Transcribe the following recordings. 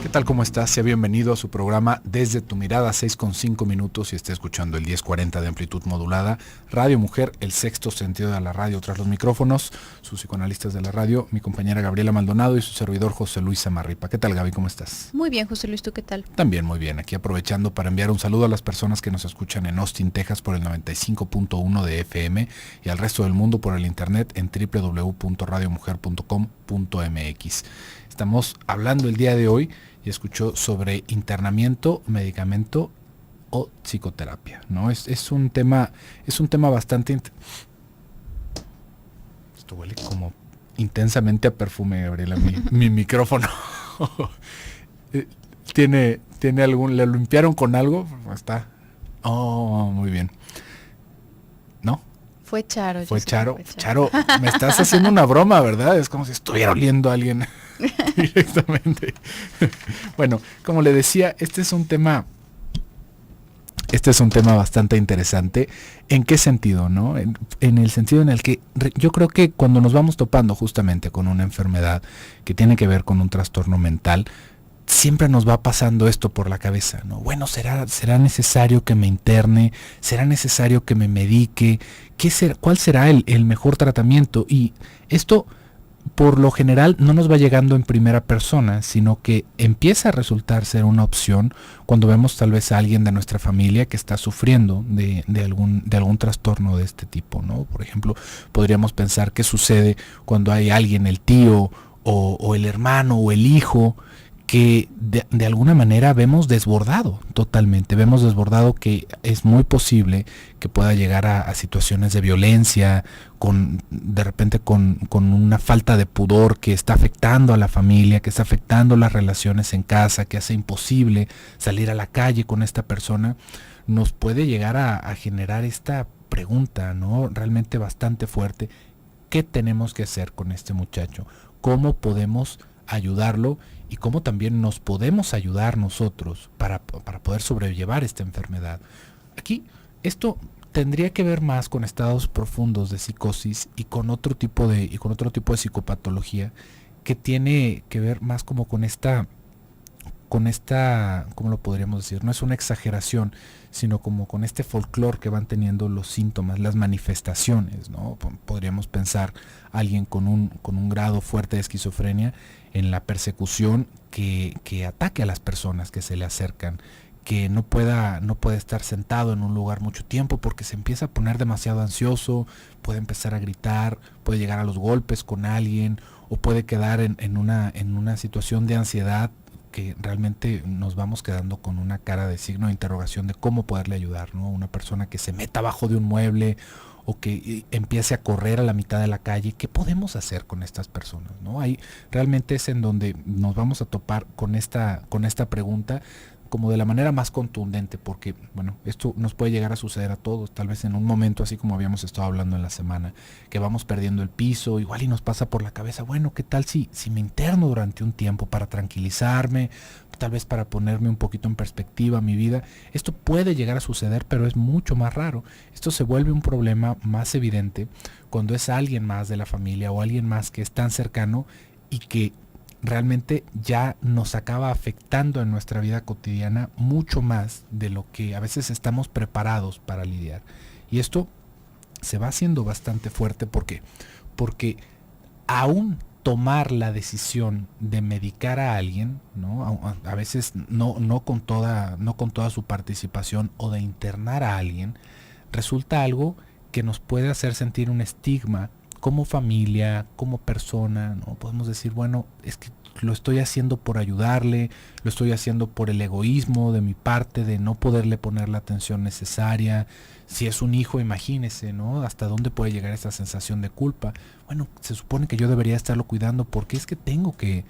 ¿Qué tal? ¿Cómo estás? Sea bienvenido a su programa Desde tu Mirada, 6:05 y está escuchando el 1040 de amplitud modulada. Radio Mujer, el sexto sentido de la radio tras los micrófonos, sus psicoanalistas de la radio, mi compañera Gabriela Maldonado y su servidor José Luis Samarripa. ¿Qué tal, Gaby? ¿Cómo estás? Muy bien, José Luis, ¿tú qué tal? También muy bien, aquí aprovechando para enviar un saludo a las personas que nos escuchan en Austin, Texas por el 95.1 de FM y al resto del mundo por el internet en www.radiomujer.com.mx. Estamos hablando el día de hoy y escuchó sobre internamiento, medicamento o psicoterapia, ¿no? Es un tema bastante esto huele como intensamente a perfume, Gabriela, mi micrófono. ¿Tiene algún, le limpiaron con algo? Está. Oh, muy bien. ¿No? Fue Charo. Fue Charo. Charo, me estás haciendo una broma, ¿verdad? Es como si estuviera oliendo a alguien directamente. Bueno, como le decía, este es un tema bastante interesante. ¿En qué sentido, no? En el sentido en el que yo creo que cuando nos vamos topando justamente con una enfermedad que tiene que ver con un trastorno mental, siempre nos va pasando esto por la cabeza, ¿no? Bueno, será necesario que me interne, será necesario que me medique, ¿cuál será el mejor tratamiento? Y esto, por lo general, no nos va llegando en primera persona, sino que empieza a resultar ser una opción cuando vemos tal vez a alguien de nuestra familia que está sufriendo de algún trastorno de este tipo, ¿no? Por ejemplo, podríamos pensar qué sucede cuando hay alguien, el tío o el hermano o el hijo, que de alguna manera vemos desbordado totalmente, vemos desbordado que es muy posible que pueda llegar a situaciones de violencia, de repente con una falta de pudor que está afectando a la familia, que está afectando las relaciones en casa, que hace imposible salir a la calle con esta persona, nos puede llegar a generar esta pregunta, ¿no? Realmente bastante fuerte. ¿Qué tenemos que hacer con este muchacho? ¿Cómo podemos ayudarlo? Y cómo también nos podemos ayudar nosotros para poder sobrellevar esta enfermedad. Aquí, esto tendría que ver más con estados profundos de psicosis y con otro tipo de psicopatología que tiene que ver más como con esta, ¿cómo lo podríamos decir? No es una exageración, sino como con este folclore que van teniendo los síntomas, las manifestaciones, ¿no? Podríamos pensar a alguien con un grado fuerte de esquizofrenia en la persecución que ataque a las personas que se le acercan, que no pueda estar sentado en un lugar mucho tiempo porque se empieza a poner demasiado ansioso, puede empezar a gritar, puede llegar a los golpes con alguien o puede quedar en una situación de ansiedad que realmente nos vamos quedando con una cara de signo de interrogación de cómo poderle ayudar, ¿no? Una persona que se meta abajo de un mueble o que empiece a correr a la mitad de la calle, ¿qué podemos hacer con estas personas, ¿no? Ahí realmente es en donde nos vamos a topar con esta pregunta como de la manera más contundente, porque, bueno, esto nos puede llegar a suceder a todos, tal vez en un momento así como habíamos estado hablando en la semana, que vamos perdiendo el piso, igual y nos pasa por la cabeza, bueno, ¿qué tal si me interno durante un tiempo para tranquilizarme, tal vez para ponerme un poquito en perspectiva mi vida? Esto puede llegar a suceder, pero es mucho más raro. Esto se vuelve un problema más evidente cuando es alguien más de la familia o alguien más que es tan cercano y que realmente ya nos acaba afectando en nuestra vida cotidiana mucho más de lo que a veces estamos preparados para lidiar. Y esto se va haciendo bastante fuerte porque aún tomar la decisión de medicar a alguien, ¿no? A veces no con toda su participación, o de internar a alguien, resulta algo que nos puede hacer sentir un estigma como familia, como persona, ¿no? Podemos decir, bueno, es que lo estoy haciendo por ayudarle, lo estoy haciendo por el egoísmo de mi parte de no poderle poner la atención necesaria. Si es un hijo, imagínese, ¿no? Hasta dónde puede llegar esta sensación de culpa. Bueno, se supone que yo debería estarlo cuidando porque es que tengo que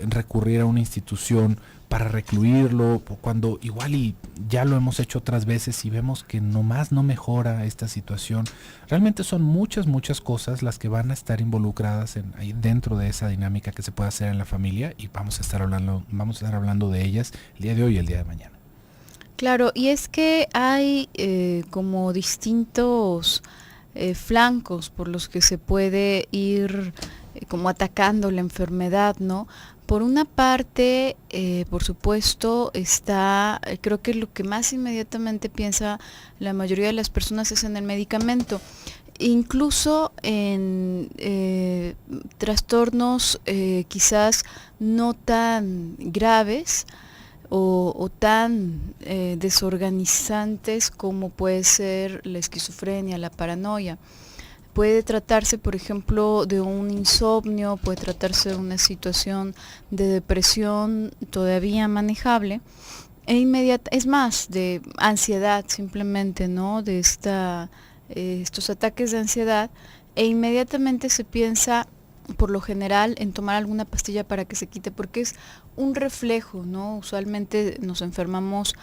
recurrir a una institución para recluirlo, cuando igual y ya lo hemos hecho otras veces y vemos que nomás no mejora esta situación. Realmente son muchas cosas las que van a estar involucradas ahí dentro de esa dinámica que se puede hacer en la familia, y vamos a estar hablando de ellas el día de hoy y el día de mañana. Claro, y es que hay como distintos flancos por los que se puede ir como atacando la enfermedad, ¿no? Por una parte, por supuesto, está, creo que lo que más inmediatamente piensa la mayoría de las personas es en el medicamento. Incluso en trastornos quizás no tan graves o tan desorganizantes como puede ser la esquizofrenia, la paranoia. Puede tratarse, por ejemplo, de un insomnio, puede tratarse de una situación de depresión todavía manejable, es más, de ansiedad simplemente, ¿no? De estos ataques de ansiedad, e inmediatamente se piensa, por lo general, en tomar alguna pastilla para que se quite, porque es un reflejo, ¿no? Usualmente nos enfermamos,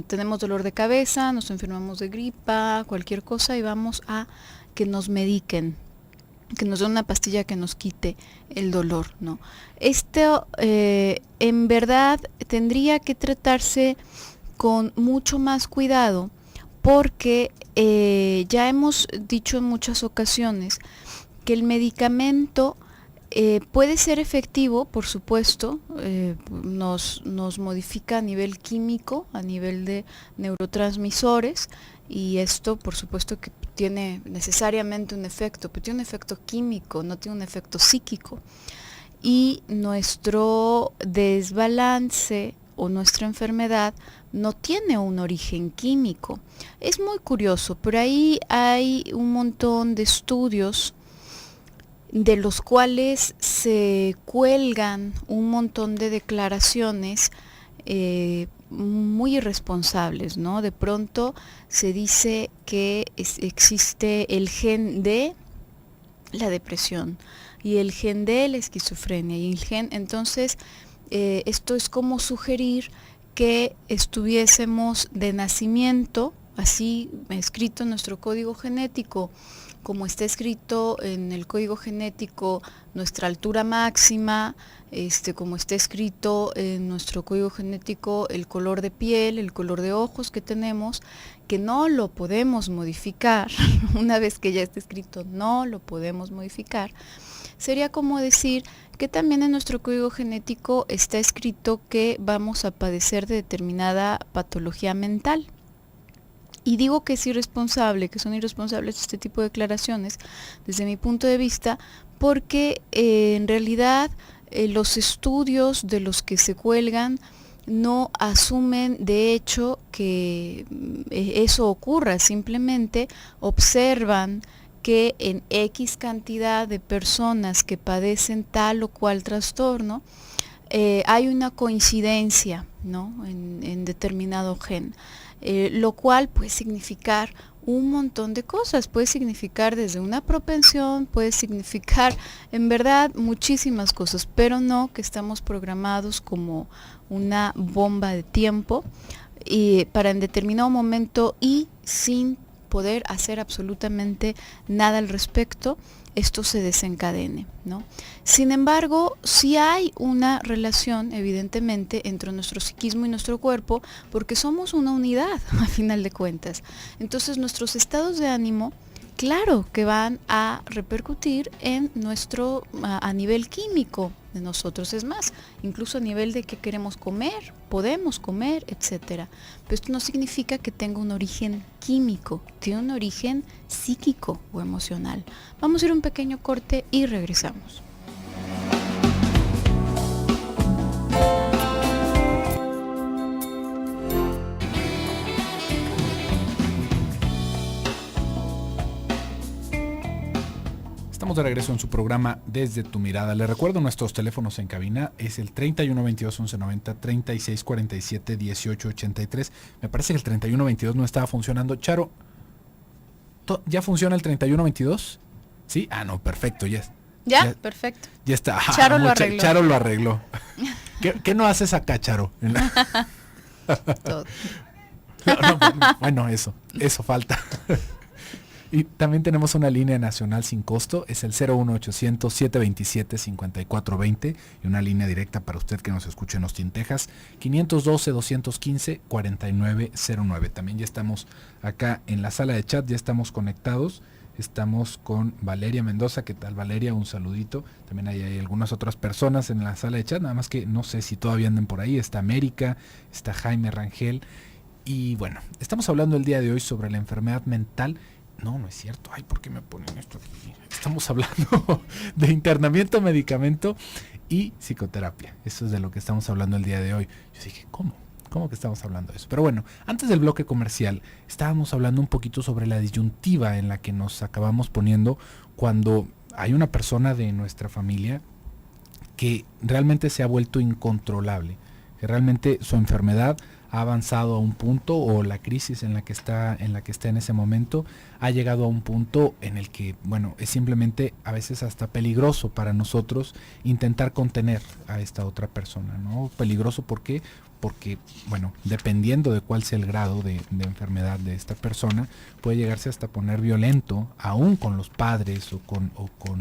tenemos dolor de cabeza, nos enfermamos de gripa, cualquier cosa, y vamos a que nos mediquen, que nos den una pastilla que nos quite el dolor, ¿no? Esto en verdad tendría que tratarse con mucho más cuidado, porque ya hemos dicho en muchas ocasiones que el medicamento puede ser efectivo, por supuesto, nos modifica a nivel químico, a nivel de neurotransmisores, y esto por supuesto que tiene necesariamente un efecto, pero tiene un efecto químico, no tiene un efecto psíquico. Y nuestro desbalance o nuestra enfermedad no tiene un origen químico. Es muy curioso, por ahí hay un montón de estudios de los cuales se cuelgan un montón de declaraciones muy irresponsables, ¿no? De pronto se dice que existe el gen de la depresión y el gen de la esquizofrenia y el gen, entonces esto es como sugerir que estuviésemos de nacimiento, así escrito en nuestro código genético, como está escrito en el código genético nuestra altura máxima, como está escrito en nuestro código genético el color de piel, el color de ojos que tenemos, que no lo podemos modificar, una vez que ya está escrito no lo podemos modificar. Sería como decir que también en nuestro código genético está escrito que vamos a padecer de determinada patología mental. Y digo que es irresponsable, que son irresponsables este tipo de declaraciones, desde mi punto de vista, porque en realidad los estudios de los que se cuelgan no asumen de hecho que eso ocurra, simplemente observan que en X cantidad de personas que padecen tal o cual trastorno, hay una coincidencia, ¿no? en determinado gen. Lo cual puede significar un montón de cosas, puede significar desde una propensión, puede significar en verdad muchísimas cosas, pero no que estamos programados como una bomba de tiempo para en determinado momento y sin poder hacer absolutamente nada al respecto, esto se desencadene, ¿no? Sin embargo, sí hay una relación, evidentemente, entre nuestro psiquismo y nuestro cuerpo, porque somos una unidad, a final de cuentas. Entonces, nuestros estados de ánimo, claro que van a repercutir en a nivel químico de nosotros, es más, incluso a nivel de qué queremos comer, podemos comer, etcétera. Pero esto no significa que tenga un origen químico, tiene un origen psíquico o emocional. Vamos a ir a un pequeño corte y regresamos. Estamos de regreso en su programa Desde tu Mirada. Le recuerdo nuestros teléfonos en cabina, es el 3122-1190, 3647-1883. Me parece que el 3122 no estaba funcionando. Charo, ¿ya funciona el 3122? ¿Sí? Ah, no, perfecto, ya, perfecto. Ya está. Charo lo arregló. Charo lo arregló. ¿Qué no haces acá, Charo? Todo. No, bueno, eso falta. Y también tenemos una línea nacional sin costo, es el 01800-727-5420 y una línea directa para usted que nos escuche en Austin, Texas, 512-215-4909. También ya estamos acá en la sala de chat, ya estamos conectados. Estamos con Valeria Mendoza. ¿Qué tal, Valeria? Un saludito. También hay algunas otras personas en la sala de chat, nada más que no sé si todavía anden por ahí. Está América, está Jaime Rangel. Y bueno, estamos hablando el día de hoy sobre la enfermedad mental. No, no es cierto. Ay, ¿por qué me ponen esto aquí? Estamos hablando de internamiento, medicamento y psicoterapia. Eso es de lo que estamos hablando el día de hoy. Yo dije, ¿cómo? ¿Cómo que estamos hablando de eso? Pero bueno, antes del bloque comercial estábamos hablando un poquito sobre la disyuntiva en la que nos acabamos poniendo cuando hay una persona de nuestra familia que realmente se ha vuelto incontrolable, que realmente su enfermedad ha avanzado a un punto, o la crisis en la que está en ese momento ha llegado a un punto en el que, bueno, es simplemente a veces hasta peligroso para nosotros intentar contener a esta otra persona, ¿no? Peligroso, ¿por qué? Porque, bueno, dependiendo de cuál sea el grado de enfermedad de esta persona, puede llegarse hasta poner violento, aún con los padres o con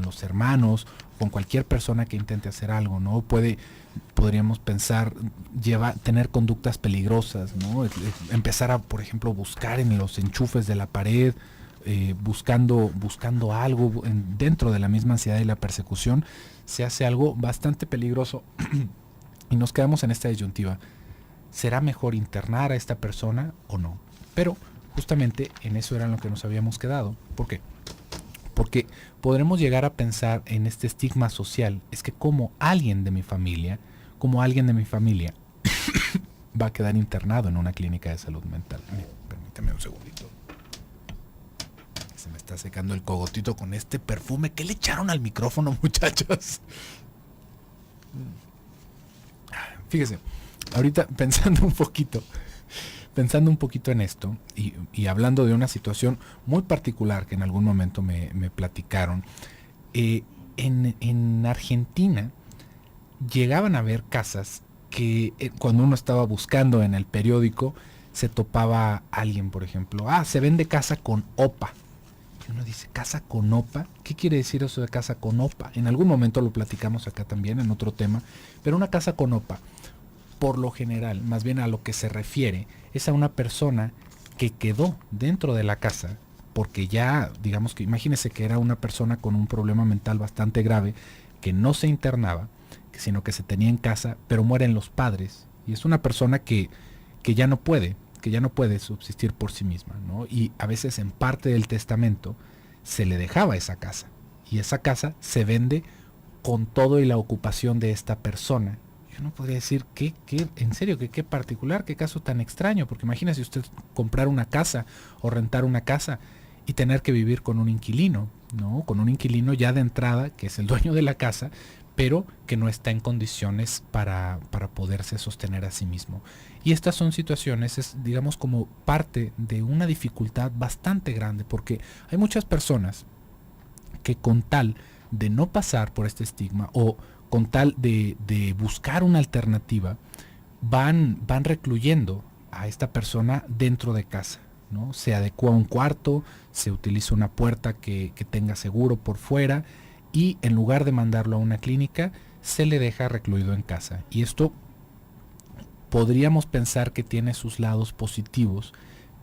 los hermanos, con cualquier persona que intente hacer algo, ¿no? Podríamos pensar, tener conductas peligrosas, ¿no? Empezar a, por ejemplo, buscar en los enchufes de la pared, buscando algo dentro de la misma ansiedad y la persecución. Se hace algo bastante peligroso y nos quedamos en esta disyuntiva. ¿Será mejor internar a esta persona o no? Pero justamente en eso era en lo que nos habíamos quedado. ¿Por qué? Porque podremos llegar a pensar en este estigma social. Es que como alguien de mi familia va a quedar internado en una clínica de salud mental. Permíteme un segundito. Se me está secando el cogotito con este perfume. ¿Qué le echaron al micrófono, muchachos? Fíjese, ahorita pensando un poquito en esto y hablando de una situación muy particular que en algún momento me platicaron, en Argentina llegaban a ver casas que cuando uno estaba buscando en el periódico se topaba alguien, por ejemplo, se vende casa con OPA. Y uno dice, ¿casa con OPA? ¿Qué quiere decir eso de casa con OPA? En algún momento lo platicamos acá también en otro tema, pero una casa con OPA, por lo general, más bien a lo que se refiere, es a una persona que quedó dentro de la casa, porque ya, digamos que, imagínese que era una persona con un problema mental bastante grave, que no se internaba, sino que se tenía en casa, pero mueren los padres, y es una persona que ya no puede subsistir por sí misma, ¿no? Y a veces en parte del testamento se le dejaba esa casa, y esa casa se vende con todo y la ocupación de esta persona. Yo no podría decir en serio, qué particular, qué caso tan extraño, porque imagínese usted comprar una casa o rentar una casa y tener que vivir con un inquilino, ¿no? Con un inquilino ya de entrada, que es el dueño de la casa, pero que no está en condiciones para poderse sostener a sí mismo. Y estas son situaciones, es, digamos, como parte de una dificultad bastante grande, porque hay muchas personas que con tal de no pasar por este estigma o con tal de buscar una alternativa, van recluyendo a esta persona dentro de casa, ¿no? Se adecua un cuarto, se utiliza una puerta que tenga seguro por fuera, y en lugar de mandarlo a una clínica, se le deja recluido en casa. Y esto podríamos pensar que tiene sus lados positivos,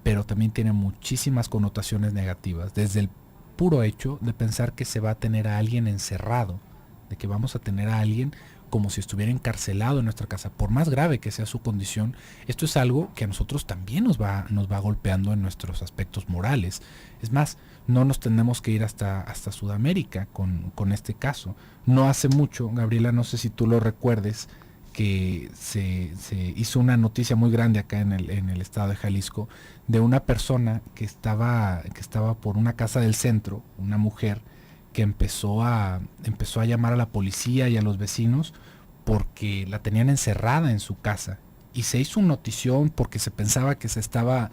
pero también tiene muchísimas connotaciones negativas, desde el puro hecho de pensar que se va a tener a alguien encerrado, de que vamos a tener a alguien como si estuviera encarcelado en nuestra casa, por más grave que sea su condición. Esto es algo que a nosotros también nos va golpeando en nuestros aspectos morales. Es más, no nos tenemos que ir hasta Sudamérica con este caso. No hace mucho, Gabriela, no sé si tú lo recuerdes, que se hizo una noticia muy grande acá en el estado de Jalisco, de una persona que estaba por una casa del centro, una mujer que empezó a llamar a la policía y a los vecinos porque la tenían encerrada en su casa, y se hizo una notición porque se pensaba que se estaba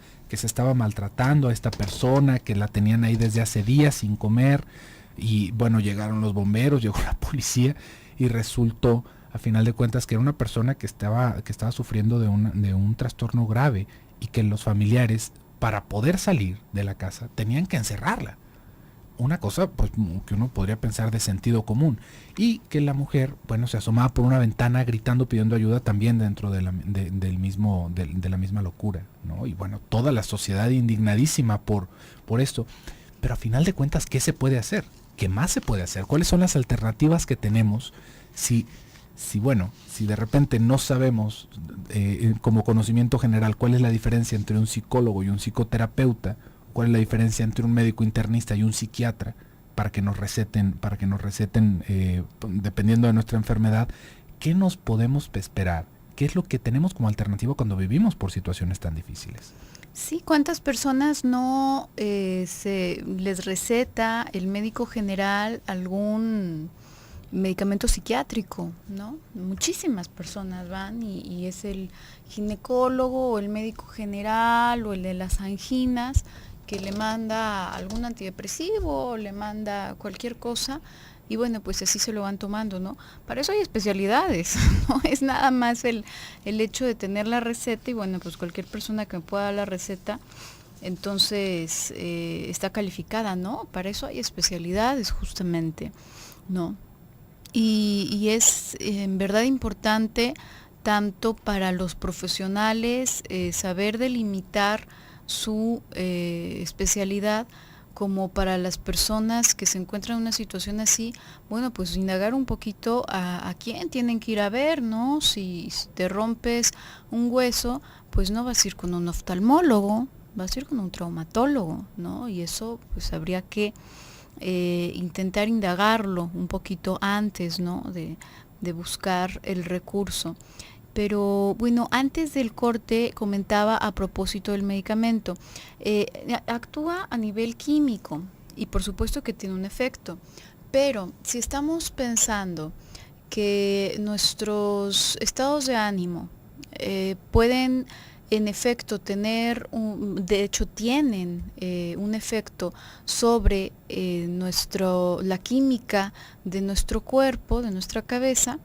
maltratando a esta persona, que la tenían ahí desde hace días sin comer. Y bueno, llegaron los bomberos, llegó la policía, y resultó a final de cuentas que era una persona que estaba sufriendo de un trastorno grave, y que los familiares, para poder salir de la casa, tenían que encerrarla. Una cosa, pues, que uno podría pensar de sentido común, y que la mujer, bueno, se asomaba por una ventana gritando, pidiendo ayuda, también dentro de la misma locura, ¿no? Y bueno, toda la sociedad indignadísima por esto. pero a final de cuentas, ¿qué se puede hacer? ¿Qué más se puede hacer? ¿Cuáles son las alternativas que tenemos si de repente no sabemos como conocimiento general cuál es la diferencia entre un psicólogo y un psicoterapeuta, cuál es la diferencia entre un médico internista y un psiquiatra, para que nos receten, dependiendo de nuestra enfermedad, ¿qué nos podemos esperar? ¿Qué es lo que tenemos como alternativa cuando vivimos por situaciones tan difíciles? Sí, ¿cuántas personas no se les receta el médico general algún medicamento psiquiátrico, ¿no? Muchísimas personas van y es el ginecólogo o el médico general o el de las anginas que le manda algún antidepresivo o le manda cualquier cosa y bueno, pues así se lo van tomando, ¿no? Para eso hay especialidades, no es nada más el hecho de tener la receta y bueno, pues cualquier persona que me pueda dar la receta, entonces está calificada, ¿no? Para eso hay especialidades justamente, ¿no? Y es en verdad importante tanto para los profesionales saber delimitar su especialidad como para las personas que se encuentran en una situación así, bueno, pues indagar un poquito a quién tienen que ir a ver, ¿no? Si te rompes un hueso, pues no vas a ir con un oftalmólogo, vas a ir con un traumatólogo, ¿no? Y eso pues habría que intentar indagarlo un poquito antes, ¿no? de buscar el recurso. Pero bueno, antes del corte comentaba a propósito del medicamento, actúa a nivel químico y por supuesto que tiene un efecto, pero si estamos pensando que nuestros estados de ánimo pueden en efecto tener, de hecho tienen un efecto sobre la química de nuestro cuerpo, de nuestra cabeza,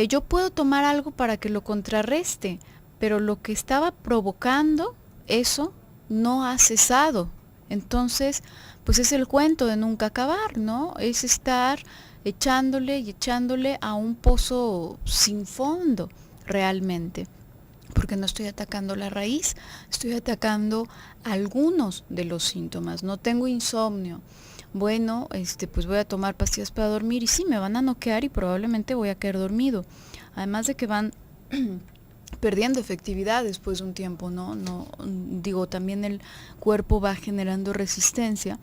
yo puedo tomar algo para que lo contrarreste, pero lo que estaba provocando eso no ha cesado. Entonces, pues es el cuento de nunca acabar, ¿no? Es estar echándole y echándole a un pozo sin fondo, realmente. Porque no estoy atacando la raíz, estoy atacando algunos de los síntomas. No tengo insomnio. Bueno, pues voy a tomar pastillas para dormir y sí, me van a noquear y probablemente voy a caer dormido. Además de que van perdiendo efectividad después de un tiempo, ¿no? Digo, también el cuerpo va generando resistencia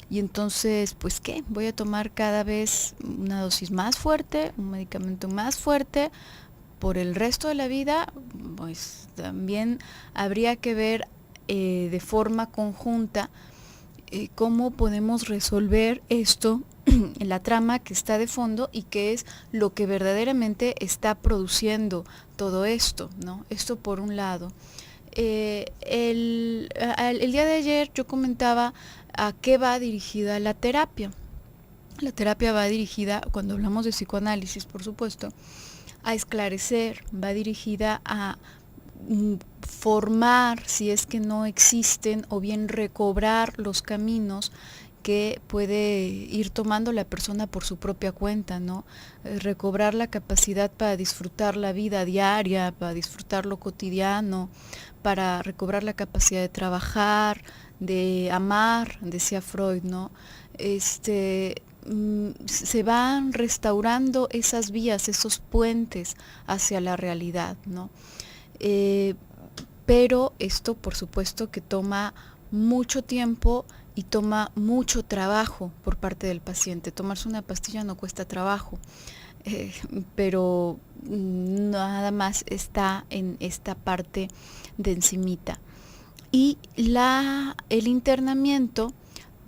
y entonces, pues ¿qué? Voy a tomar cada vez una dosis más fuerte, un medicamento más fuerte por el resto de la vida. Pues también habría que ver de forma conjunta cómo podemos resolver esto, la trama que está de fondo y que es lo que verdaderamente está produciendo todo esto, ¿no? Esto por un lado. El día de ayer yo comentaba a qué va dirigida la terapia. La terapia va dirigida, cuando hablamos de psicoanálisis, por supuesto, a esclarecer, va dirigida a formar, si es que no existen, o bien recobrar los caminos que puede ir tomando la persona por su propia cuenta, ¿no? Recobrar la capacidad para disfrutar la vida diaria, para disfrutar lo cotidiano, para recobrar la capacidad de trabajar, de amar, decía Freud, ¿no? Se van restaurando esas vías, esos puentes hacia la realidad, ¿no? Pero esto por supuesto que toma mucho tiempo y toma mucho trabajo por parte del paciente. Tomarse una pastilla no cuesta trabajo, pero nada más está en esta parte de encimita. Y el internamiento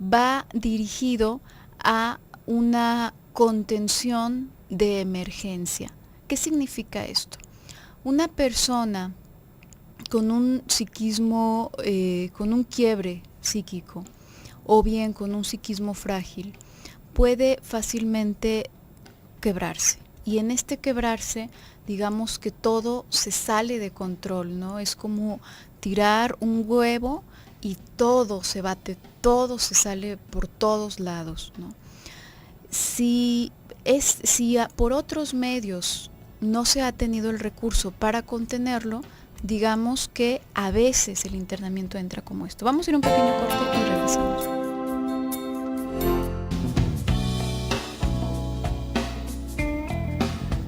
va dirigido a una contención de emergencia. ¿Qué significa esto? Una persona con un psiquismo, con un quiebre psíquico o bien con un psiquismo frágil, puede fácilmente quebrarse. Y en este quebrarse, digamos que todo se sale de control, ¿no? Es como tirar un huevo y todo se bate, todo se sale por todos lados, ¿no? Si por otros medios no se ha tenido el recurso para contenerlo, digamos que a veces el internamiento entra como esto. Vamos a ir a un pequeño corte y regresamos.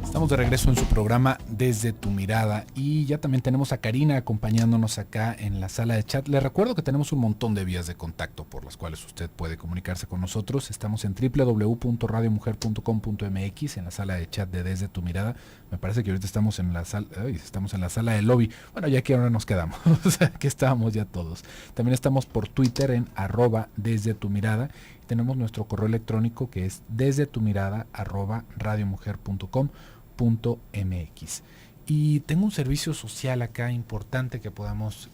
Estamos de regreso en su programa Desde tu Mirada y ya también tenemos a Karina acompañándonos acá en la sala de chat. Les recuerdo que tenemos un montón de vías de contacto por las cuales usted puede comunicarse con nosotros. Estamos en www.radiomujer.com.mx en la sala de chat de Desde tu Mirada. Me parece que ahorita estamos en la sala del lobby. Bueno, ya que ahora nos quedamos, que estábamos ya todos. También estamos por Twitter en @desde tu mirada. Tenemos nuestro correo electrónico que es desde tu mirada @radiomujer.com.mx. Y tengo un servicio social acá importante que podamos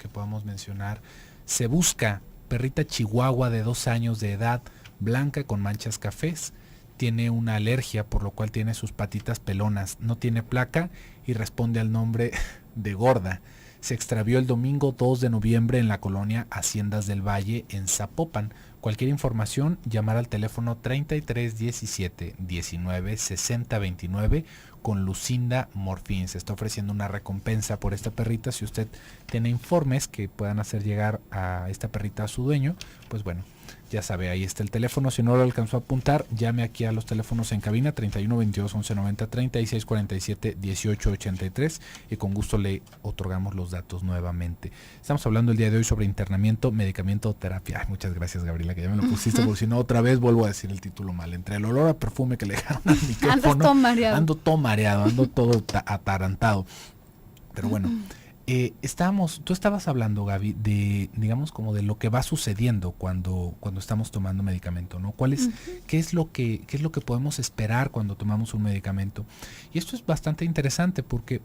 mencionar. Se busca perrita chihuahua de 2 años de edad, blanca con manchas cafés. Tiene una alergia, por lo cual tiene sus patitas pelonas. No tiene placa y responde al nombre de Gorda. Se extravió el domingo 2 de noviembre en la colonia Haciendas del Valle, en Zapopan. Cualquier información, llamar al teléfono 33 17 19 60 29 con Lucinda Morfín. Se está ofreciendo una recompensa por esta perrita. Si usted tiene informes que puedan hacer llegar a esta perrita a su dueño, pues bueno, ya sabe, ahí está el teléfono. Si no lo alcanzó a apuntar, llame aquí a los teléfonos en cabina 31 22 11 90 36 47 18 83 y con gusto le otorgamos los datos nuevamente. Estamos hablando el día de hoy sobre internamiento, medicamento, terapia. Ay, muchas gracias, Gabriela, que ya me lo pusiste, porque si no otra vez vuelvo a decir el título mal. Entre el olor a perfume que le dejaron al micrófono, ando todo mareado, ando todo atarantado. Pero bueno, tú estabas hablando, Gaby, de, digamos, como de lo que va sucediendo cuando estamos tomando medicamento, ¿no? ¿Qué es lo que podemos esperar cuando tomamos un medicamento? Y esto es bastante interesante porque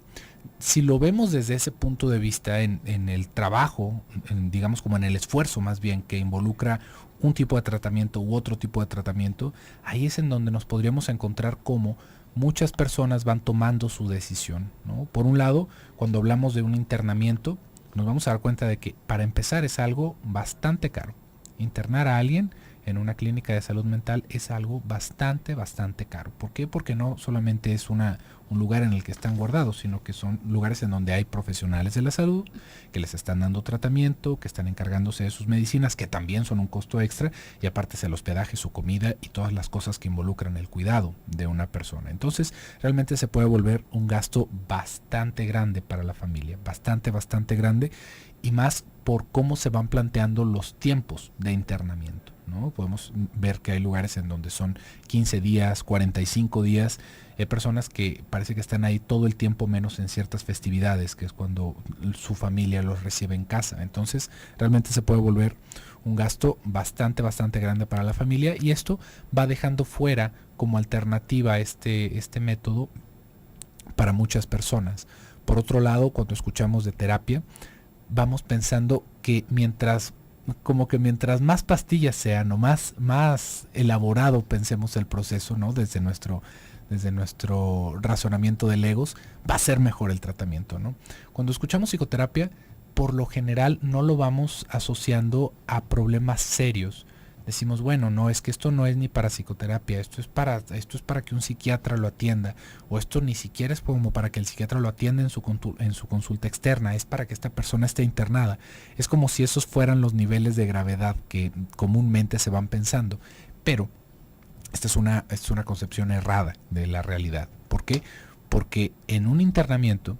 si lo vemos desde ese punto de vista en el trabajo, digamos como en el esfuerzo más bien que involucra un tipo de tratamiento u otro tipo de tratamiento, ahí es en donde nos podríamos encontrar como muchas personas van tomando su decisión, ¿no? Por un lado, cuando hablamos de un internamiento, nos vamos a dar cuenta de que para empezar es algo bastante caro. Internar a alguien en una clínica de salud mental es algo bastante caro. ¿Por qué? Porque no solamente es un lugar en el que están guardados, sino que son lugares en donde hay profesionales de la salud que les están dando tratamiento, que están encargándose de sus medicinas, que también son un costo extra, y aparte es el hospedaje, su comida y todas las cosas que involucran el cuidado de una persona. Entonces, realmente se puede volver un gasto bastante grande para la familia, bastante grande, y más por cómo se van planteando los tiempos de internamiento, ¿no? Podemos ver que hay lugares en donde son 15 días, 45 días, hay personas que parece que están ahí todo el tiempo menos en ciertas festividades, que es cuando su familia los recibe en casa. Entonces realmente se puede volver un gasto bastante grande para la familia, y esto va dejando fuera como alternativa este método para muchas personas. Por otro lado, cuando escuchamos de terapia, vamos pensando que mientras más pastillas sean o más elaborado pensemos el proceso, ¿no? Desde nuestro razonamiento de legos, va a ser mejor el tratamiento, ¿no? Cuando escuchamos psicoterapia, por lo general no lo vamos asociando a problemas serios. Decimos, bueno, no, es que esto no es ni para psicoterapia, esto es para que un psiquiatra lo atienda, o esto ni siquiera es como para que el psiquiatra lo atienda en su consulta externa, es para que esta persona esté internada. Es como si esos fueran los niveles de gravedad que comúnmente se van pensando, pero esta es una concepción errada de la realidad. ¿Por qué? Porque en un internamiento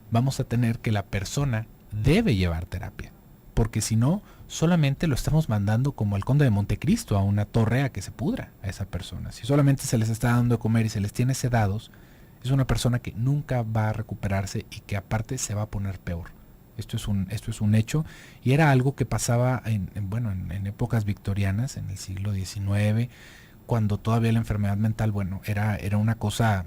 vamos a tener que la persona debe llevar terapia, porque si no, solamente lo estamos mandando como el Conde de Montecristo a una torre a que se pudra a esa persona. Si solamente se les está dando de comer y se les tiene sedados, es una persona que nunca va a recuperarse y que aparte se va a poner peor. Esto es un hecho, y era algo que pasaba en épocas victorianas, en el siglo XIX, cuando todavía la enfermedad mental, era una cosa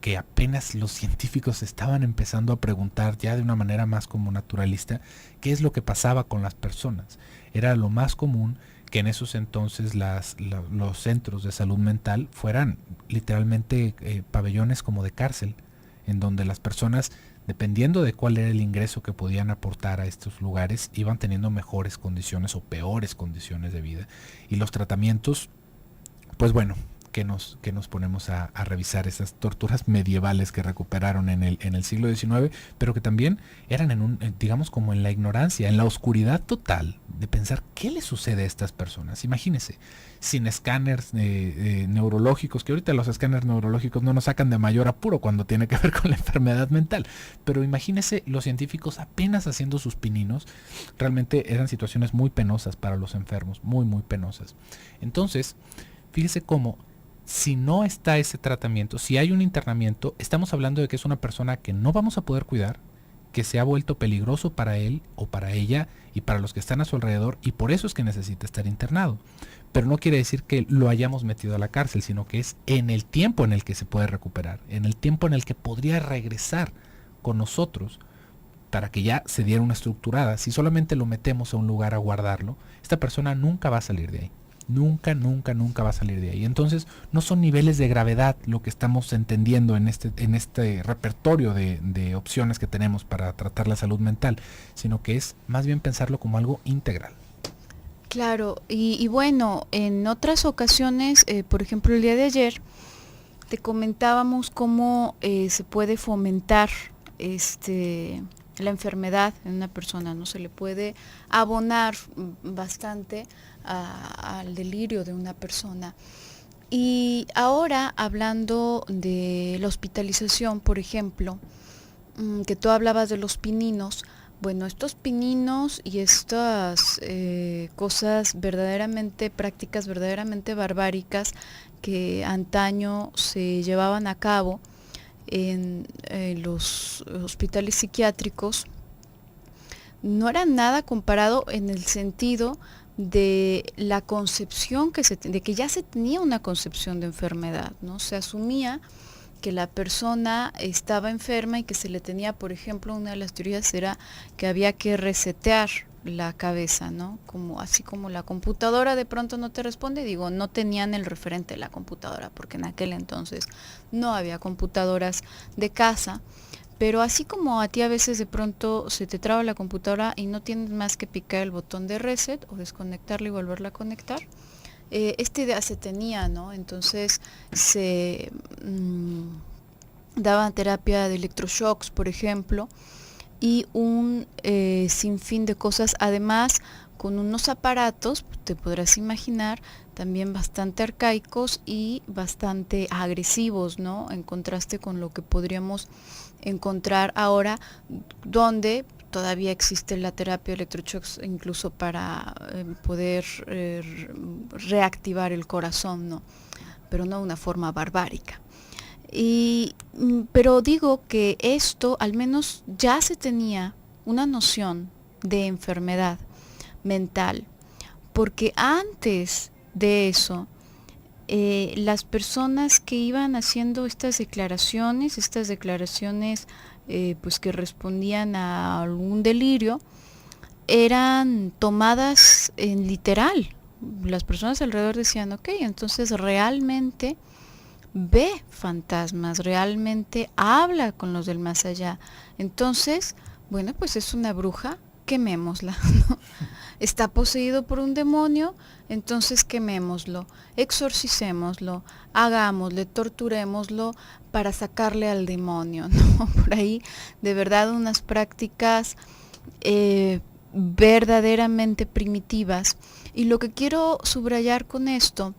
que apenas los científicos estaban empezando a preguntar ya de una manera más como naturalista qué es lo que pasaba con las personas. Era lo más común que en esos entonces los centros de salud mental fueran literalmente pabellones como de cárcel, en donde las personas, dependiendo de cuál era el ingreso que podían aportar a estos lugares, iban teniendo mejores condiciones o peores condiciones de vida. Y los tratamientos, pues bueno, que nos ponemos a revisar esas torturas medievales que recuperaron en el siglo XIX, pero que también eran digamos como en la ignorancia, en la oscuridad total de pensar qué le sucede a estas personas. Imagínense, sin escáneres neurológicos, que ahorita los escáneres neurológicos no nos sacan de mayor apuro cuando tiene que ver con la enfermedad mental, pero imagínense los científicos apenas haciendo sus pininos. Realmente eran situaciones muy penosas para los enfermos, muy muy penosas. Entonces, fíjese cómo, si no está ese tratamiento, si hay un internamiento, estamos hablando de que es una persona que no vamos a poder cuidar, que se ha vuelto peligroso para él o para ella y para los que están a su alrededor, y por eso es que necesita estar internado. Pero no quiere decir que lo hayamos metido a la cárcel, sino que es en el tiempo en el que se puede recuperar, en el tiempo en el que podría regresar con nosotros, para que ya se diera una estructurada. Si solamente lo metemos a un lugar a guardarlo, esta persona nunca va a salir de ahí. Nunca, nunca, nunca va a salir de ahí. Entonces, no son niveles de gravedad lo que estamos entendiendo en este repertorio de opciones que tenemos para tratar la salud mental, sino que es más bien pensarlo como algo integral. Claro, y bueno, en otras ocasiones, por ejemplo el día de ayer, te comentábamos cómo se puede fomentar la enfermedad en una persona, ¿no? Se le puede abonar bastante al delirio de una persona. Y ahora, hablando de la hospitalización, por ejemplo, que tú hablabas de los pininos, bueno, estos pininos y estas cosas verdaderamente, prácticas verdaderamente barbáricas que antaño se llevaban a cabo en los hospitales psiquiátricos, no era nada comparado en el sentido de la concepción de que ya se tenía una concepción de enfermedad, ¿no? Se asumía que la persona estaba enferma y que se le tenía, por ejemplo, una de las teorías era que había que resetear la cabeza, ¿no? Así como la computadora de pronto no te responde, digo, no tenían el referente de la computadora, porque en aquel entonces no había computadoras de casa, pero así como a ti a veces de pronto se te traba la computadora y no tienes más que picar el botón de reset o desconectarla y volverla a conectar, esta idea se tenía, ¿no? Entonces se daban terapia de electroshocks, por ejemplo, y un sinfín de cosas, además con unos aparatos, te podrás imaginar, también bastante arcaicos y bastante agresivos, ¿no? En contraste con lo que podríamos encontrar ahora, donde todavía existe la terapia de electroshocks incluso para poder reactivar el corazón, ¿no? Pero no de una forma barbárica. Pero digo que esto al menos ya se tenía una noción de enfermedad mental, porque antes de eso las personas que iban haciendo estas declaraciones pues que respondían a algún delirio, eran tomadas en literal. Las personas alrededor decían, ok, entonces realmente ve fantasmas, realmente habla con los del más allá. Entonces, bueno, pues es una bruja, quemémosla, ¿no? Está poseído por un demonio, entonces quemémoslo, exorcicémoslo, hagámosle, torturémoslo para sacarle al demonio, ¿no? Por ahí, de verdad, unas prácticas verdaderamente primitivas. Y lo que quiero subrayar con esto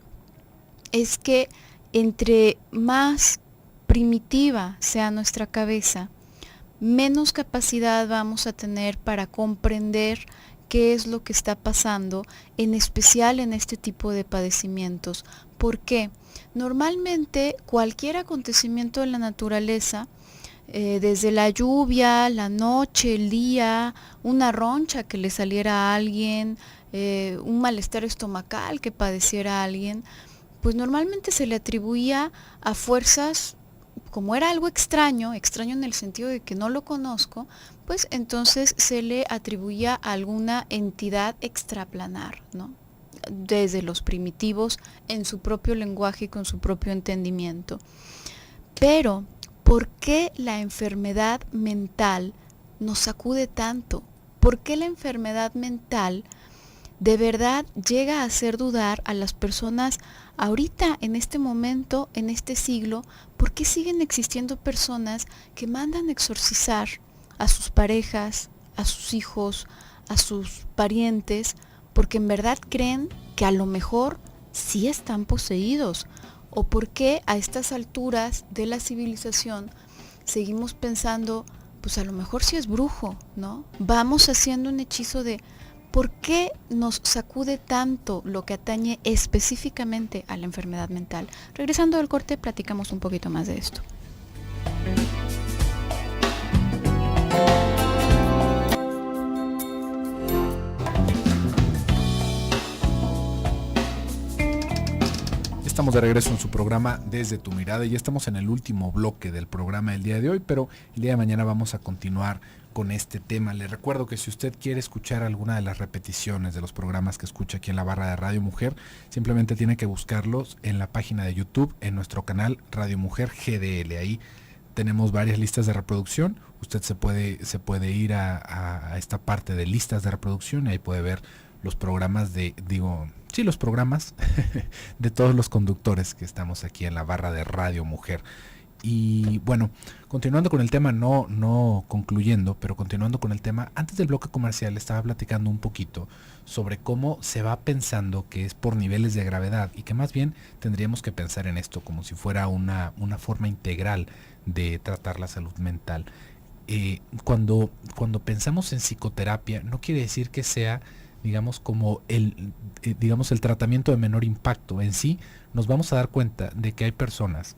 es que entre más primitiva sea nuestra cabeza, menos capacidad vamos a tener para comprender qué es lo que está pasando, en especial en este tipo de padecimientos. ¿Por qué? Normalmente cualquier acontecimiento de la naturaleza, desde la lluvia, la noche, el día, una roncha que le saliera a alguien, un malestar estomacal que padeciera alguien, pues normalmente se le atribuía a fuerzas, como era algo extraño en el sentido de que no lo conozco, pues entonces se le atribuía a alguna entidad extraplanar, ¿no? Desde los primitivos, en su propio lenguaje y con su propio entendimiento. Pero, ¿por qué la enfermedad mental nos sacude tanto? ¿Por qué la enfermedad mental de verdad llega a hacer dudar a las personas ahorita, en este momento, en este siglo, ¿por qué siguen existiendo personas que mandan exorcizar a sus parejas, a sus hijos, a sus parientes, porque en verdad creen que a lo mejor sí están poseídos? ¿O por qué a estas alturas de la civilización seguimos pensando, pues a lo mejor sí es brujo, ¿no? Vamos haciendo un hechizo de ¿por qué nos sacude tanto lo que atañe específicamente a la enfermedad mental? Regresando del corte, platicamos un poquito más de esto. Estamos de regreso en su programa Desde tu Mirada y estamos en el último bloque del programa del día de hoy, pero el día de mañana vamos a continuar con este tema. Le recuerdo que si usted quiere escuchar alguna de las repeticiones de los programas que escucha aquí en la barra de Radio Mujer, simplemente tiene que buscarlos en la página de YouTube, en nuestro canal Radio Mujer GDL. Ahí tenemos varias listas de reproducción. Usted se puede ir a esta parte de listas de reproducción y ahí puede ver los programas los programas de todos los conductores que estamos aquí en la barra de Radio Mujer. Y bueno, continuando con el tema, no concluyendo, pero continuando con el tema, antes del bloque comercial estaba platicando un poquito sobre cómo se va pensando que es por niveles de gravedad y que más bien tendríamos que pensar en esto como si fuera una forma integral de tratar la salud mental. Cuando pensamos en psicoterapia, no quiere decir que sea como el tratamiento de menor impacto. En sí, nos vamos a dar cuenta de que hay personas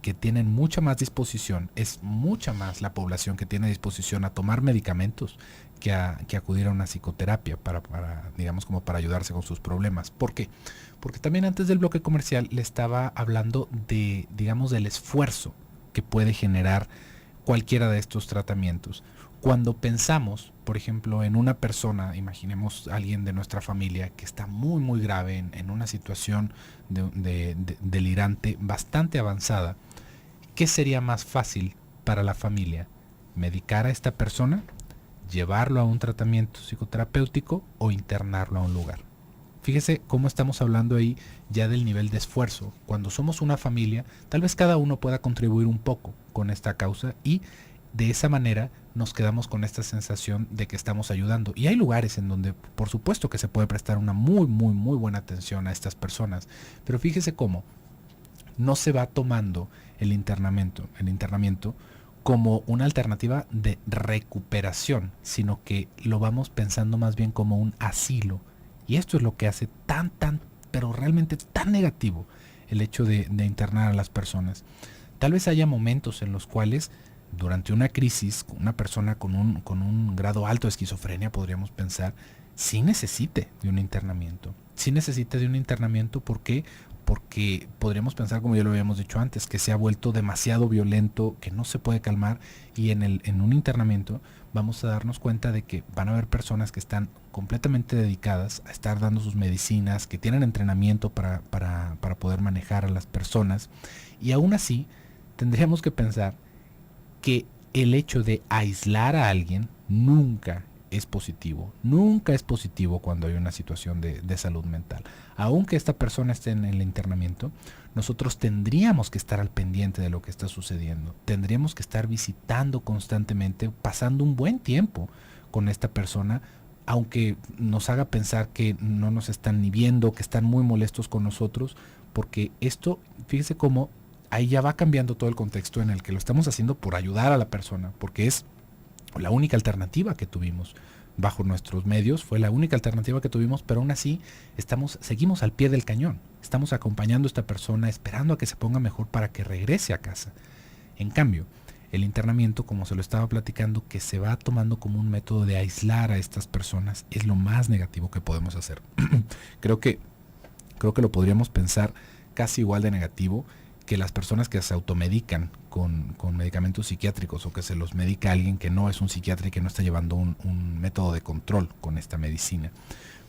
que tienen mucha más disposición, es mucha más la población que tiene disposición a tomar medicamentos que acudir a una psicoterapia para ayudarse con sus problemas. ¿Por qué? Porque también antes del bloque comercial le estaba hablando del esfuerzo que puede generar cualquiera de estos tratamientos. Cuando pensamos, por ejemplo, en una persona, imaginemos a alguien de nuestra familia que está muy muy grave en una situación delirante bastante avanzada, ¿qué sería más fácil para la familia? ¿Medicar a esta persona, llevarlo a un tratamiento psicoterapéutico o internarlo a un lugar? Fíjese cómo estamos hablando ahí ya del nivel de esfuerzo. Cuando somos una familia, tal vez cada uno pueda contribuir un poco con esta causa y de esa manera nos quedamos con esta sensación de que estamos ayudando. Y hay lugares en donde por supuesto que se puede prestar una muy muy muy buena atención a estas personas. Pero fíjese cómo no se va tomando el internamiento como una alternativa de recuperación, sino que lo vamos pensando más bien como un asilo. Y esto es lo que hace pero realmente tan negativo el hecho de internar a las personas. Tal vez haya momentos en los cuales durante una crisis, una persona con un grado alto de esquizofrenia, podríamos pensar, sí necesite de un internamiento. Sí necesita de un internamiento, ¿por qué? Porque podríamos pensar, como ya lo habíamos dicho antes, que se ha vuelto demasiado violento, que no se puede calmar, y en un internamiento vamos a darnos cuenta de que van a haber personas que están completamente dedicadas a estar dando sus medicinas, que tienen entrenamiento para poder manejar a las personas, y aún así tendríamos que pensar que el hecho de aislar a alguien nunca es positivo. Nunca es positivo cuando hay una situación de salud mental. Aunque esta persona esté en el internamiento, nosotros tendríamos que estar al pendiente de lo que está sucediendo. Tendríamos que estar visitando constantemente, pasando un buen tiempo con esta persona, aunque nos haga pensar que no nos están ni viendo, que están muy molestos con nosotros, porque esto, fíjese cómo ahí ya va cambiando todo el contexto en el que lo estamos haciendo por ayudar a la persona, porque es la única alternativa que tuvimos bajo nuestros medios, fue la única alternativa que tuvimos, pero aún así seguimos al pie del cañón, estamos acompañando a esta persona, esperando a que se ponga mejor para que regrese a casa. En cambio, el internamiento, como se lo estaba platicando, que se va tomando como un método de aislar a estas personas, es lo más negativo que podemos hacer. Creo que lo podríamos pensar casi igual de negativo que las personas que se automedican con medicamentos psiquiátricos, o que se los medica a alguien que no es un psiquiatra y que no está llevando un método de control con esta medicina.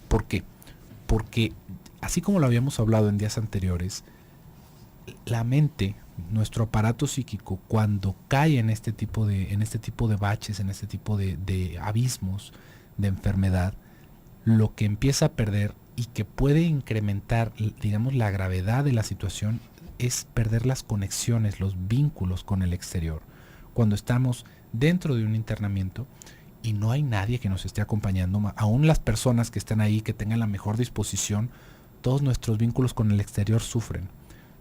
¿Por qué? Porque así como lo habíamos hablado en días anteriores, la mente, nuestro aparato psíquico, cuando cae en este tipo de baches, en este tipo de abismos de enfermedad, lo que empieza a perder y que puede incrementar, digamos, la gravedad de la situación es perder las conexiones, los vínculos con el exterior. Cuando estamos dentro de un internamiento y no hay nadie que nos esté acompañando, aún las personas que están ahí, que tengan la mejor disposición, todos nuestros vínculos con el exterior sufren.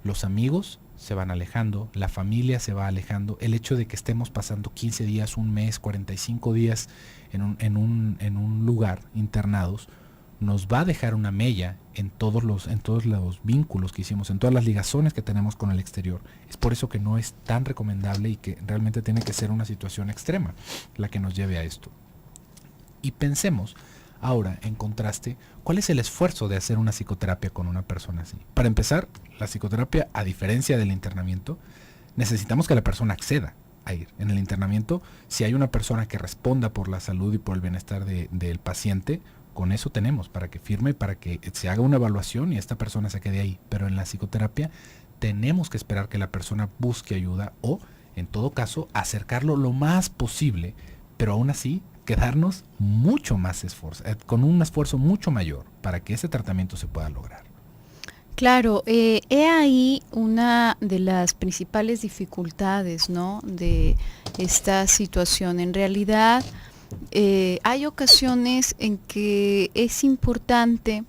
Los amigos se van alejando, la familia se va alejando, el hecho de que estemos pasando 15 días, un mes, 45 días en un lugar internados, nos va a dejar una mella en todos los vínculos que hicimos, en todas las ligazones que tenemos con el exterior. Es por eso que no es tan recomendable y que realmente tiene que ser una situación extrema la que nos lleve a esto. Y pensemos ahora, en contraste, ¿cuál es el esfuerzo de hacer una psicoterapia con una persona así? Para empezar, la psicoterapia, a diferencia del internamiento, necesitamos que la persona acceda a ir. En el internamiento, si hay una persona que responda por la salud y por el bienestar del paciente, con eso tenemos, para que firme, para que se haga una evaluación y esta persona se quede ahí. Pero en la psicoterapia tenemos que esperar que la persona busque ayuda o, en todo caso, acercarlo lo más posible, pero aún así quedarnos mucho más con un esfuerzo mucho mayor para que ese tratamiento se pueda lograr. Claro, he ahí una de las principales dificultades, ¿no?, de esta situación. En realidad, hay ocasiones en que es importante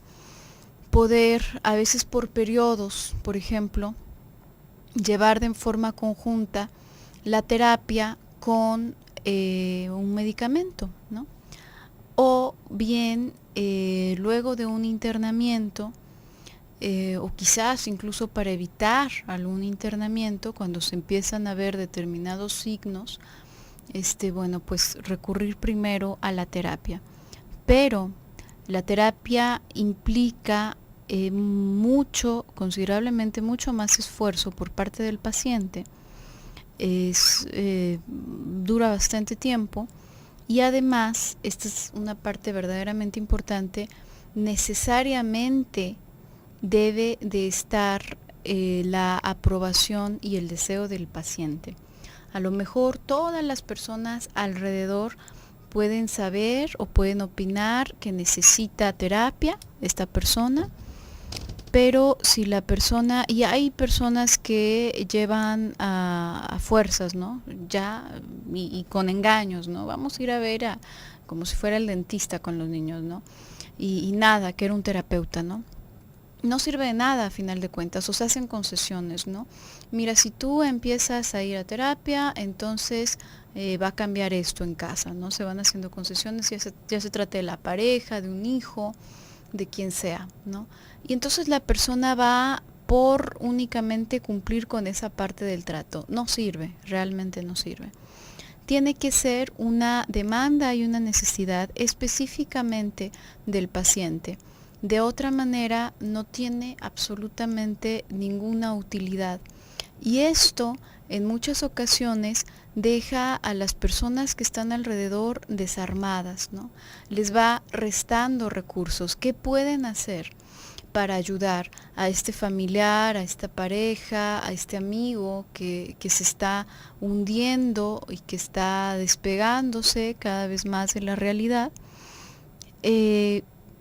poder, a veces por periodos, por ejemplo, llevar de forma conjunta la terapia con un medicamento, ¿no? O bien, luego de un internamiento, o quizás incluso para evitar algún internamiento, cuando se empiezan a ver determinados signos, bueno, pues recurrir primero a la terapia. Pero la terapia implica considerablemente mucho más esfuerzo por parte del paciente. Dura bastante tiempo y además, esta es una parte verdaderamente importante, necesariamente debe de estar la aprobación y el deseo del paciente. A lo mejor todas las personas alrededor pueden saber o pueden opinar que necesita terapia esta persona, pero si la persona, y hay personas que llevan a fuerzas, ¿no? Ya, y con engaños, ¿no? Vamos a ir a ver como si fuera el dentista con los niños, ¿no? Y nada, que era un terapeuta, ¿no? No sirve de nada a final de cuentas, o se hacen concesiones, ¿no? Mira, si tú empiezas a ir a terapia, entonces va a cambiar esto en casa, ¿no? Se van haciendo concesiones, ya se trate de la pareja, de un hijo, de quien sea, ¿no? Y entonces la persona va por únicamente cumplir con esa parte del trato. No sirve, realmente no sirve. Tiene que ser una demanda y una necesidad específicamente del paciente. De otra manera, no tiene absolutamente ninguna utilidad. Y esto, en muchas ocasiones, deja a las personas que están alrededor desarmadas, ¿no? Les va restando recursos. ¿Qué pueden hacer para ayudar a este familiar, a esta pareja, a este amigo que se está hundiendo y que está despegándose cada vez más de la realidad?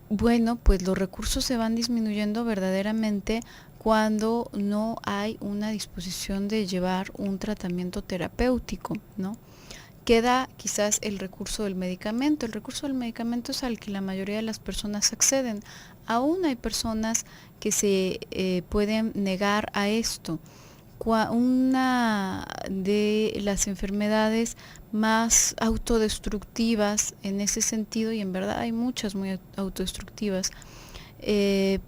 Bueno, pues los recursos se van disminuyendo verdaderamente cuando no hay una disposición de llevar un tratamiento terapéutico, ¿no? Queda quizás el recurso del medicamento. El recurso del medicamento es al que la mayoría de las personas acceden. Aún hay personas que se pueden negar a esto. Una de las enfermedades más autodestructivas en ese sentido, y en verdad hay muchas muy autodestructivas,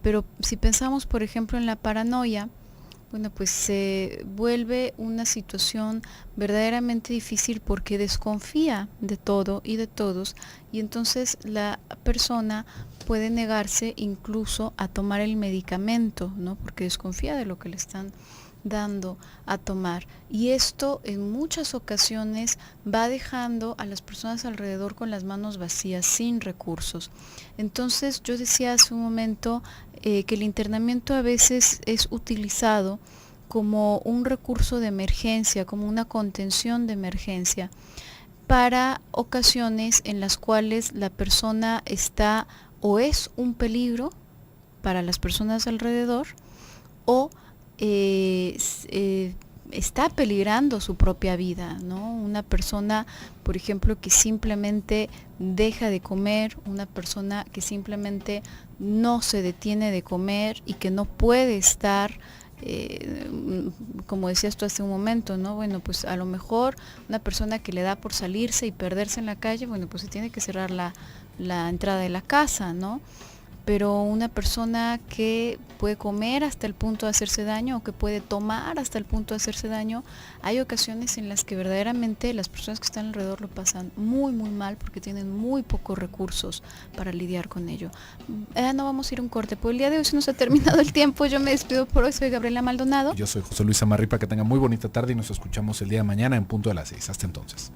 pero si pensamos por ejemplo en la paranoia, bueno, pues se vuelve una situación verdaderamente difícil porque desconfía de todo y de todos, y entonces la persona puede negarse incluso a tomar el medicamento, ¿no? Porque desconfía de lo que le están dando a tomar, y esto en muchas ocasiones va dejando a las personas alrededor con las manos vacías, sin recursos. Entonces yo decía hace un momento que el internamiento a veces es utilizado como un recurso de emergencia, como una contención de emergencia, para ocasiones en las cuales la persona está o es un peligro para las personas alrededor, o está peligrando su propia vida, ¿no? Una persona, por ejemplo, que simplemente deja de comer, una persona que simplemente no se detiene de comer y que no puede estar, como decías tú hace un momento, ¿no? Bueno, pues a lo mejor una persona que le da por salirse y perderse en la calle, bueno, pues se tiene que cerrar la entrada de la casa, ¿no? Pero una persona que puede comer hasta el punto de hacerse daño o que puede tomar hasta el punto de hacerse daño, hay ocasiones en las que verdaderamente las personas que están alrededor lo pasan muy muy mal porque tienen muy pocos recursos para lidiar con ello. No vamos a ir a un corte, por el día de hoy se nos ha terminado el tiempo. Yo me despido por hoy, soy Gabriela Maldonado. Yo soy José Luis Amarripa, que tenga muy bonita tarde y nos escuchamos el día de mañana en punto de las 6. Hasta entonces.